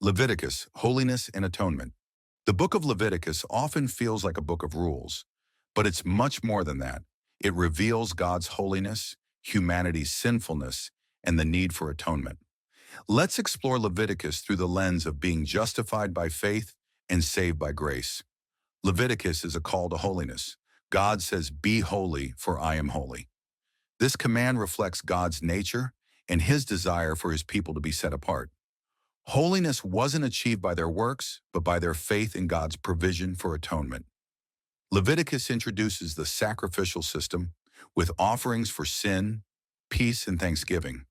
Leviticus, Holiness and Atonement. The book of Leviticus often feels like a book of rules, but it's much more than that. It reveals God's holiness, humanity's sinfulness, and the need for atonement. Let's explore Leviticus through the lens of being justified by faith and saved by grace. Leviticus is a call to holiness. God says, "Be holy, for I am holy." This command reflects God's nature and his desire for his people to be set apart. Holiness wasn't achieved by their works, but by their faith in God's provision for atonement. Leviticus introduces the sacrificial system with offerings for sin, peace, and thanksgiving.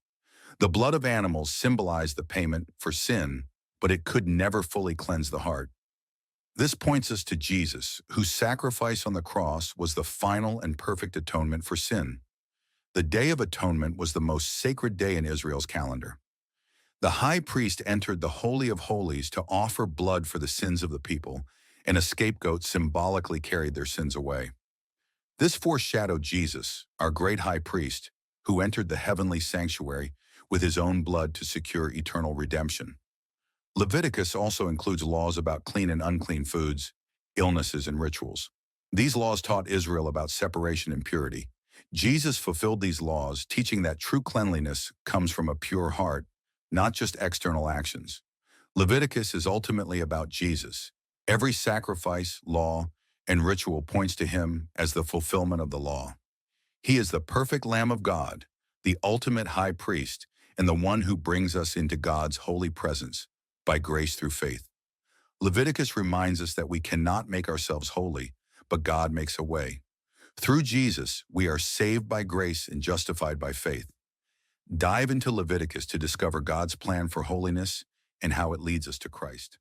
The blood of animals symbolized the payment for sin, but it could never fully cleanse the heart. This points us to Jesus, whose sacrifice on the cross was the final and perfect atonement for sin. The Day of Atonement was the most sacred day in Israel's calendar. The high priest entered the Holy of Holies to offer blood for the sins of the people, and a scapegoat symbolically carried their sins away. This foreshadowed Jesus, our great high priest, who entered the heavenly sanctuary with his own blood to secure eternal redemption. Leviticus also includes laws about clean and unclean foods, illnesses, and rituals. These laws taught Israel about separation and purity. Jesus fulfilled these laws, teaching that true cleanliness comes from a pure heart, not just external actions. Leviticus is ultimately about Jesus. Every sacrifice, law, and ritual points to him as the fulfillment of the law. He is the perfect Lamb of God, the ultimate high priest, and the one who brings us into God's holy presence by grace through faith. Leviticus reminds us that we cannot make ourselves holy, but God makes a way. Through Jesus, we are saved by grace and justified by faith. Dive into Leviticus to discover God's plan for holiness and how it leads us to Christ.